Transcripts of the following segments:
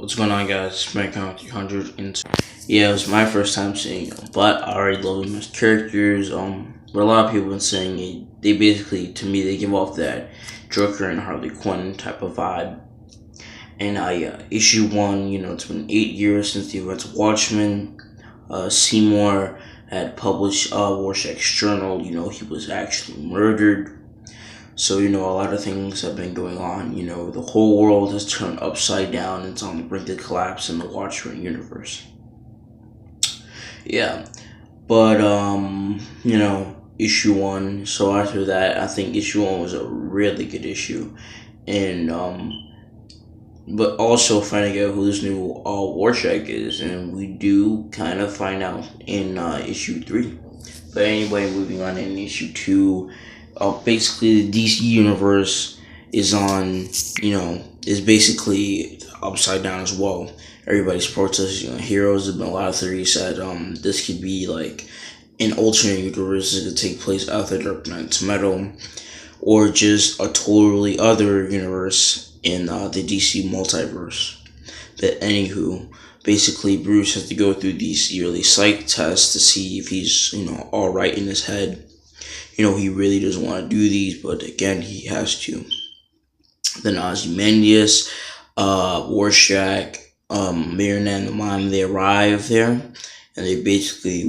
What's going on, guys? SmackDown 300. And yeah, it was my first time seeing him, but I already love him as characters. But a lot of people have been saying they basically, to me, they give off that Joker and Harley Quinn type of vibe. And issue one, it's been 8 years since the events of Watchmen. Seymour had published Rorschach's journal. He was actually murdered. So, a lot of things have been going on. The whole world has turned upside down. It's on the brink of collapse in the Watchmen universe. Yeah. But, issue one. So after that, I think issue one was a really good issue. And, but also finding out who this new Rorschach is. And we do kind of find out in issue three. But anyway, moving on in issue two. Basically, the DC universe is is basically upside down as well. Everybody's protesting. Heroes have been a lot of theories that this could be like an alternate universe that could take place after Dark Knight's Metal, or just a totally other universe in the DC multiverse. But anywho, basically Bruce has to go through these yearly psych tests to see if he's all right in his head. He really doesn't want to do these, but again, he has to. Then Ozymandias, Rorschach, Marionette and the Mime, they arrive there, and they basically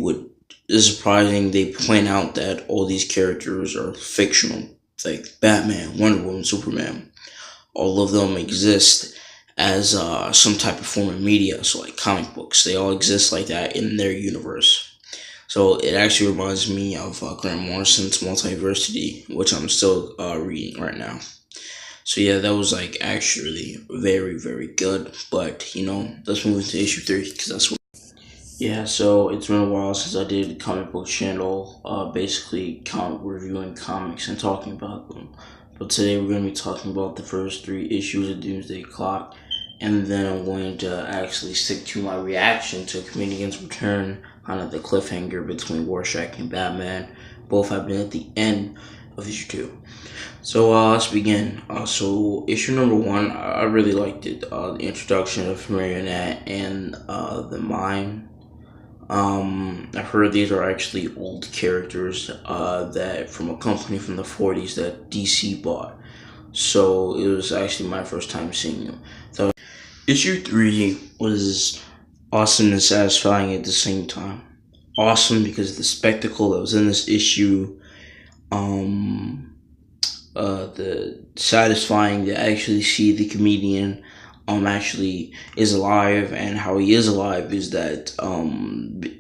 it's surprising, they point out that all these characters are fictional, like Batman, Wonder Woman, Superman. All of them exist as some type of form of media, so like comic books. They all exist like that in their universe. So it actually reminds me of Grant Morrison's Multiversity, which I'm still reading right now. So yeah, that was actually very, very good. But let's move into issue three, because that's what. Yeah, so it's been a while since I did a comic book channel, basically reviewing comics and talking about them. But today we're going to be talking about the first three issues of Doomsday Clock. And then I'm going to actually stick to my reaction to Comedian's Return on the cliffhanger between Rorschach and Batman. Both have been at the end of issue two. So let's begin. So issue number one, I really liked it. The introduction of Marionette and the Mime. I've heard these are actually old characters that from a company from the 40s that DC bought. So it was actually my first time seeing them. So issue three was awesome and satisfying at the same time. Awesome because of the spectacle that was in this issue. The satisfying to actually see the comedian actually is alive, and how he is alive is that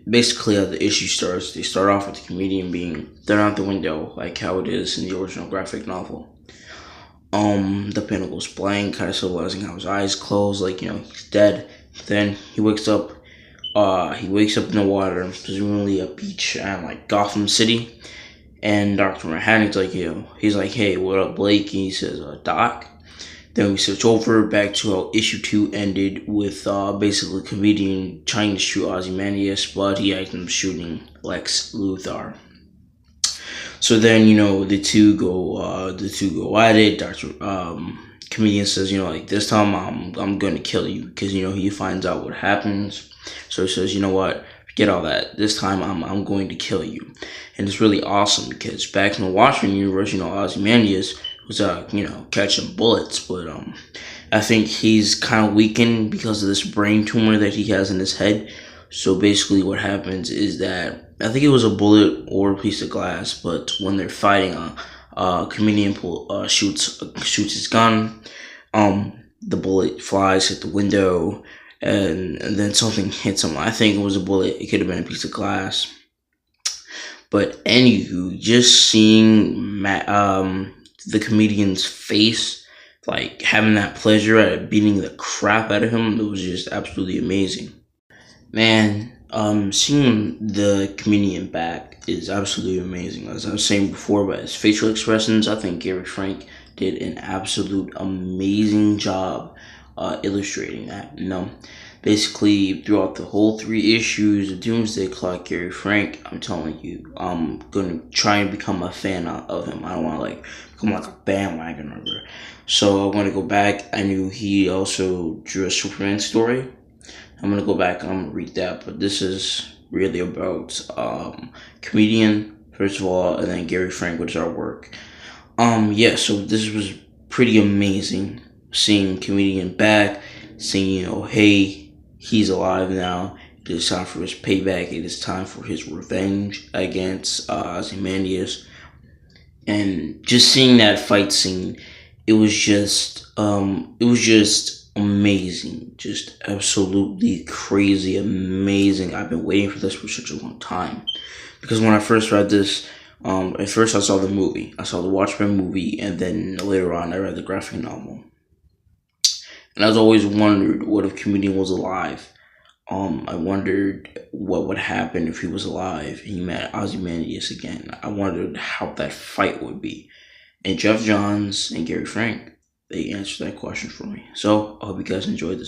basically how the issue starts. They start off with the comedian being thrown out the window, like how it is in the original graphic novel. The panel goes blank, kind of symbolizing how his eyes close, he's dead. Then he wakes up. He wakes up in the water, presumably a beach in Gotham City. And Dr. Manhattan's he's like, hey, what up, Blake? And he says, Doc. Then we switch over back to how issue two ended with basically the comedian trying to shoot Ozymandias, but he ends up shooting Lex Luthor. So then, the two go at it. Comedian says, this time I'm gonna kill you, because he finds out what happens. So he says, what, forget all that. This time I'm going to kill you. And it's really awesome because back in the Watchmen universe, Ozymandias was catching bullets, but I think he's kind of weakened because of this brain tumor that he has in his head. So basically what happens is that, I think it was a bullet or a piece of glass, but when they're fighting, comedian shoots his gun, the bullet flies, hit the window, and then something hits him. I think it was a bullet, it could have been a piece of glass. But anywho, just seeing the comedian's face, having that pleasure at beating the crap out of him, it was just absolutely amazing. Man, seeing the comedian back is absolutely amazing. As I was saying before, but his facial expressions, I think Gary Frank did an absolute amazing job illustrating that. Basically, throughout the whole 3 issues of Doomsday Clock, Gary Frank, I'm telling you, I'm gonna try and become a fan of him. I don't want to like become like a bandwagon member. So I'm gonna go back. I knew he also drew a Superman story. I'm gonna go back and I'm gonna read that. But this is really about comedian first of all, and then Gary Frank, which is our work. Yeah. So this was pretty amazing seeing comedian back, seeing hey, he's alive now. It is time for his payback. It is time for his revenge against Ozymandias, and just seeing that fight scene, it was just amazing, just absolutely crazy, amazing. I've been waiting for this for such a long time because when I first read this, at first I saw the movie, I saw the Watchmen movie, and then later on I read the graphic novel, and I was always wondered what if comedian was alive. I wondered what would happen if he was alive and he met Ozymandias again. I wondered how that fight would be. And Geoff Johns and Gary Frank, they answered that question for me. So I hope you guys enjoyed this.